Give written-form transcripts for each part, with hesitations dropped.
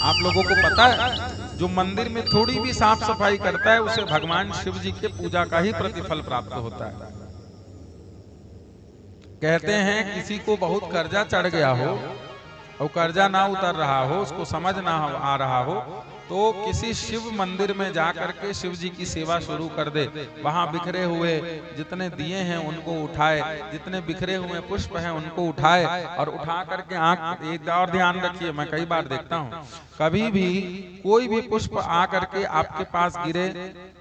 आप लोगों को पता है, जो मंदिर में थोड़ी भी साफ सफाई करता है उसे भगवान शिव जी के पूजा का ही प्रतिफल प्राप्त होता है। कहते हैं किसी को बहुत कर्जा चढ़ गया हो और कर्जा ना उतर रहा हो, उसको समझ ना आ रहा हो, तो किसी शिव मंदिर में जाकर के शिव जी की सेवा शुरू कर दे। वहां बिखरे हुए जितने दिए हैं उनको उठाए, जितने बिखरे हुए पुष्प हैं उनको उठाए और उठा करके आंख, एक और ध्यान रखिए, मैं कई बार देखता हूं, कभी भी कोई भी पुष्प आकर के आपके पास गिरे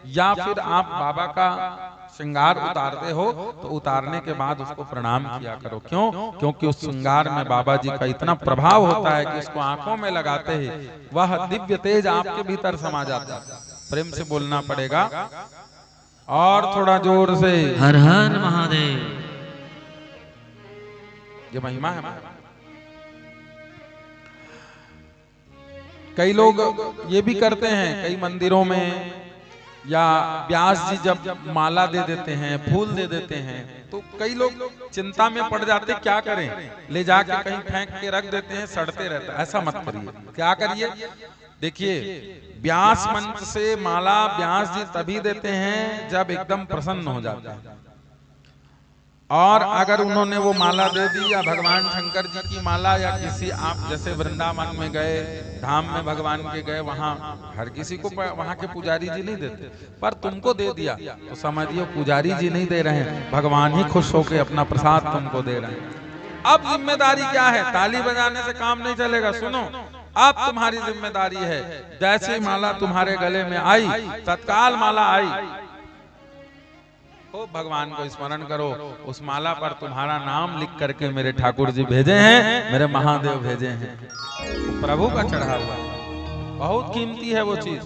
या फिर आप बाबा का श्रृंगार उतारते हो तो उतारने के बाद उसको प्रणाम किया करो। क्यों? क्योंकि उस श्रृंगार में बाबा जी का इतना प्रभाव होता है कि उसको आंखों में लगाते ही वह दिव्य तेज आपके भीतर समा जाता है। प्रेम से बोलना पड़ेगा और थोड़ा जोर से, हर हर महादेव। ये महिमा है। कई लोग ये भी करते हैं, कई मंदिरों में या व्यास जी जब माला दे देते हैं, फूल दे देते हैं, तो कई लोग चिंता में पड़ जाते, क्या करें, ले जाके कहीं फेंक के रख देते हैं, सड़ते रहता है। ऐसा मत करिए। क्या करिए? देखिए, व्यास मंच से माला व्यास जी तभी देते हैं जब एकदम प्रसन्न हो जाता है। और अगर उन्होंने वो माला दे दी या भगवान शंकर जी की माला या किसी, आप जैसे वृंदावन में गए, धाम में भगवान के गए, वहां हर किसी को वहां के पुजारी जी नहीं देते, पर तुमको दे दिया तो समझिए पुजारी जी नहीं दे रहे हैं, भगवान ही खुश होकर अपना प्रसाद तुमको दे रहे हैं। अब जिम्मेदारी क्या है? ताली बजाने से काम नहीं चलेगा। सुनो, अब तुम्हारी जिम्मेदारी है, जैसे माला तुम्हारे गले में आई, तत्काल माला आई, भगवान को स्मरण करो, उस माला पर तुम्हारा नाम लिख करके मेरे ठाकुर जी भेजे हैं, मेरे महादेव भेजे हैं, प्रभु का चढ़ा हुआ, बहुत कीमती है वो चीज।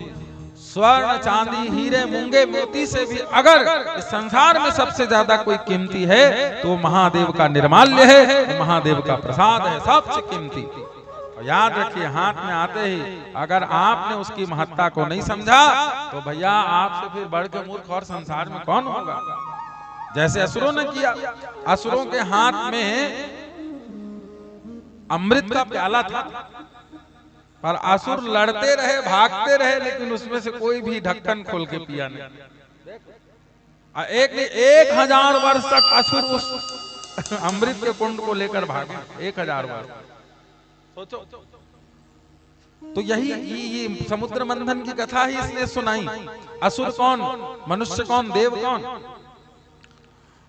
स्वर्ण चांदी हीरे मूंगे मोती से भी अगर इस संसार में सबसे ज्यादा कोई कीमती है तो महादेव का निर्माल्य है, महादेव का प्रसाद है, सबसे कीमती। याद रखिए, हाथ में आते ही अगर आपने उसकी महत्ता को नहीं समझा तो भैया आपसे फिर बढ़ के मूर्ख और संसार में कौन होगा। जैसे असुरों ने किया, असुरों के हाथ में अमृत का प्याला था, पर असुर लड़ते रहे, भागते रहे, लेकिन उसमें से कोई भी ढक्कन खोल के पिया नहीं। 1000 वर्ष तक असुर उस अमृत के कुंड को लेकर भागे, 1000 वर्ष। सोचो, तो यही ये समुद्र मंथन की कथा ही इसने सुनाई। असुर कौन, मनुष्य कौन, देव कौन?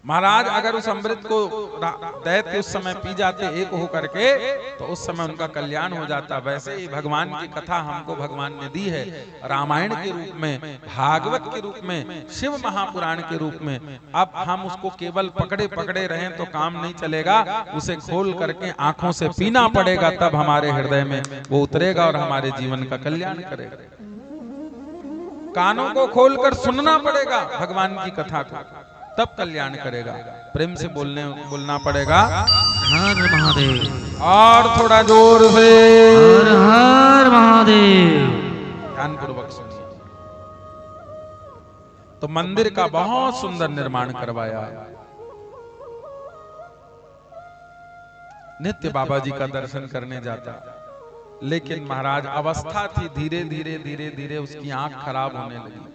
महाराज अगर उस अमृत को दैत्य उस समय पी जाते एक हो करके तो उस समय उनका कल्याण हो जाता। वैसे ही भगवान की कथा हमको भगवान ने दी है, रामायण के रूप में, भागवत के रूप में, शिव महापुराण के रूप में। अब हम उसको केवल पकड़े पकड़े रहें तो काम नहीं चलेगा, उसे खोल करके आंखों से पीना पड़ेगा, तब हमारे हृदय में वो उतरेगा और हमारे जीवन का कल्याण करेगा। कानों को खोलकर सुनना पड़ेगा भगवान की कथा को, तब कल्याण करेगा। प्रेम से बोलना पड़ेगा हर महादेव, और थोड़ा जोर से हर हर महादेव। ध्यान पूर्वक सुनिए। तो मंदिर का बहुत सुंदर निर्माण करवाया, नित्य बाबा जी का दर्शन करने जाता, लेकिन महाराज अवस्था थी, धीरे धीरे धीरे धीरे उसकी आंख खराब होने लगी।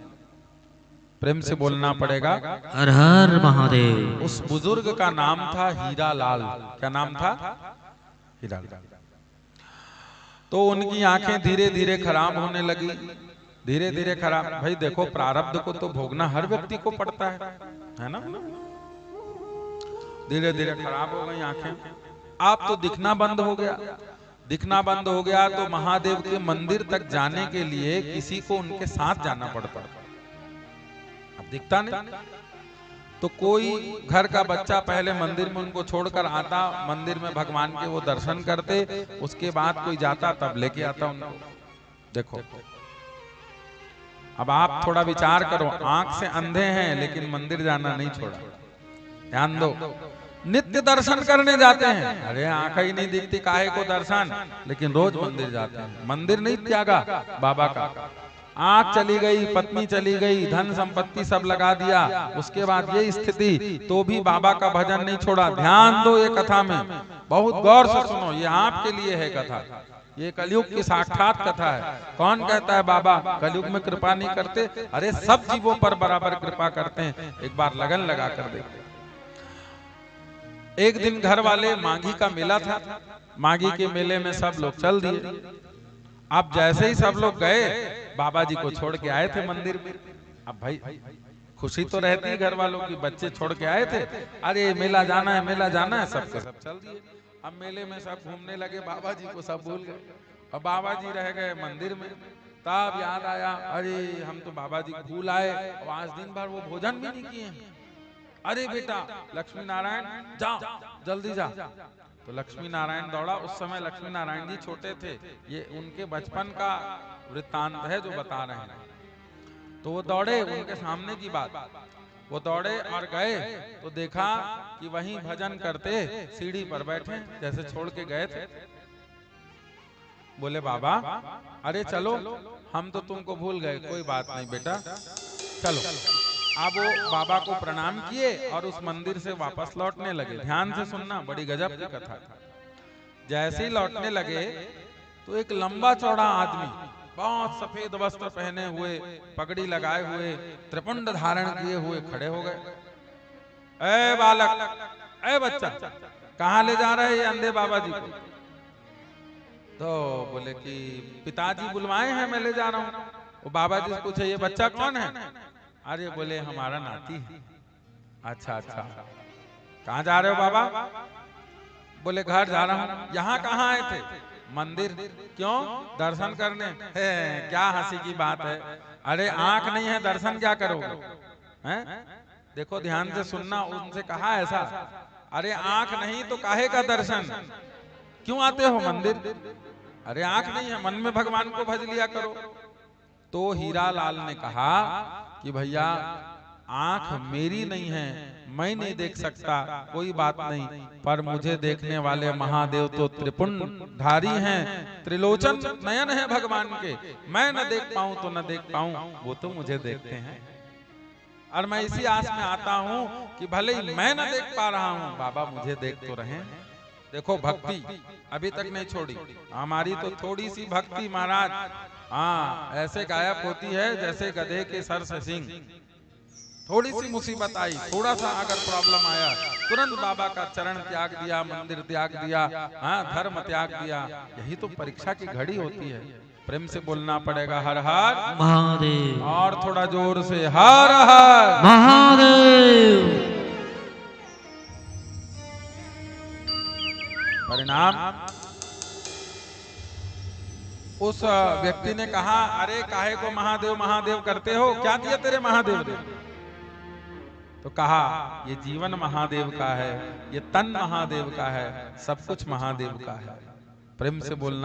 प्रेम से बोलना पड़ेगा हर हर महादेव। उस बुजुर्ग का नाम था हीरा लाल। क्या नाम था? हीरा लाल। तो उनकी आंखें धीरे धीरे खराब होने लगी, धीरे धीरे खराब। भाई देखो, प्रारब्ध को तो भोगना हर व्यक्ति को पड़ता है ना। धीरे धीरे खराब हो गई आंखें। आप तो दिखना बंद हो गया, दिखना बंद हो गया तो महादेव के मंदिर तक जाने के लिए किसी को उनके साथ जाना पड़ता। अब दिखता नहीं तो कोई घर का बच्चा पहले मंदिर में उनको छोड़कर आता, मंदिर में भगवान के वो दर्शन करते, उसके बाद कोई जाता तब लेके आता उनको। देखो, अब आप थोड़ा विचार करो, आंख से अंधे हैं लेकिन मंदिर जाना नहीं छोड़ा। ध्यान दो, नित्य दर्शन करने जाते हैं, अरे आंख ही नहीं दिखती काहे को दर्शन, लेकिन रोज मंदिर जाते हैं। मंदिर नहीं त्यागा बाबा का। आंख चली गई, पत्नी चली गई, धन संपत्ति सब लगा दिया, उसके बाद ये स्थिति, तो भी बाबा का भजन नहीं छोड़ा। ध्यान दो ये कथा में, बहुत गौर से सुनो, ये आपके लिए है कथा। ये कलयुग की साक्षात कथा है। कौन कहता है बाबा कलयुग में कृपा नहीं करते? अरे सब जीवों पर बराबर कृपा करते हैं, एक बार लगन लगा कर देखो। एक दिन घर वाले माघी का मेला था, माघी के मेले में सब लोग चल दिए। अब जैसे ही सब लोग गए, बाबा जी को छोड़ के आए थे मंदिर में। अब भाई खुशी तो रहती है घर वालों की, बच्चे छोड़ के आए थे, अरे मेला जाना है, मेला जाना है, सबके सब चल दिए। अब मेले में सब घूमने लगे, बाबा जी को सब भूल गए। अब बाबा जी रह गए मंदिर में। तब याद आया, अरे हम तो बाबा जी भूल आए, और आज दिन भर वो भोजन भी नहीं किए। अरे बेटा लक्ष्मी नारायण जा, जल्दी जा। तो लक्ष्मी नारायण दौड़ा। उस समय लक्ष्मी नारायण जी छोटे थे, ये उनके बचपन का वृत्तांत है जो बता रहे हैं। तो वो दौड़े, उनके सामने की बात, वो दौड़े और गए तो देखा कि वहीं भजन करते सीढ़ी पर बैठे, जैसे छोड़ के गए थे। बोले बाबा अरे चलो, हम तो तुमको भूल गए, कोई बात नहीं बेटा चलो। अब वो बाबा को प्रणाम किए और उस मंदिर से वापस लौटने लगे। ध्यान से सुनना, बड़ी गजब की कथा। जैसे ही लौटने लगे तो एक लंबा चौड़ा आदमी, बहुत सफेद वस्त्र पहने हुए, पगड़ी लगाए हुए, त्रिपुंड धारण किए हुए खड़े हो गए। ए बालक, ए बच्चा, कहाँ ले जा रहे हैं अंधे बाबा जी को? तो बोले कि पिताजी बुलवाए हैं, मैं ले जा रहा हूँ। वो बाबा जी से पूछे ये बच्चा कौन है? अरे बोले हमारा नाती है। अच्छा अच्छा, कहाँ जा रहे हो बाबा? बोले घर जा रहा हूँ। यहाँ कहाँ आए थे? मंदिर। क्यों? दर्शन करने। है क्या हंसी की बात है? अरे आंख नहीं है, दर्शन क्या करोगे? हैं? देखो ध्यान से सुनना, उनसे कहा ऐसा, अरे आंख नहीं तो काहे का दर्शन? क्यों आते हो मंदिर? अरे आंख नहीं है, मन में भगवान को भज लिया करो। तो हीरा लाल ने कहा कि भैया आंख मेरी नहीं है, मैं नहीं देख सकता, कोई बात नहीं, पर मुझे देखने वाले महादेव तो त्रिपुंड धारी हैं, त्रिलोचन नयन है भगवान के। मैं न देख पाऊं तो न देख पाऊं, वो तो मुझे देखते हैं। और मैं इसी आस में आता हूं कि भले ही मैं न देख पा रहा हूं, बाबा मुझे देख तो रहे। देखो भक्ति अभी तक नहीं छोड़ी हमारी, तो थोड़ी सी भक्ति महाराज हाँ ऐसे गायब होती है जैसे गधे के सर से सिंह। थोड़ी सी मुसीबत आई, थोड़ा सा अगर प्रॉब्लम आया, तुरंत बाबा का चरण त्याग दिया, मंदिर त्याग दिया, हाँ धर्म त्याग दिया। यही तो परीक्षा की घड़ी होती है। प्रेम से बोलना पड़ेगा हर हर महादेव, और थोड़ा जोर से हर हर महादेव। परिणाम उस व्यक्ति ने कहा अरे काहे को महादेव महादेव करते हो, क्या दिया तेरे महादेव ने? तो कहा ये जीवन महादेव का है, ये तन महादेव का है, सब कुछ महादेव का है। प्रेम से बोलना।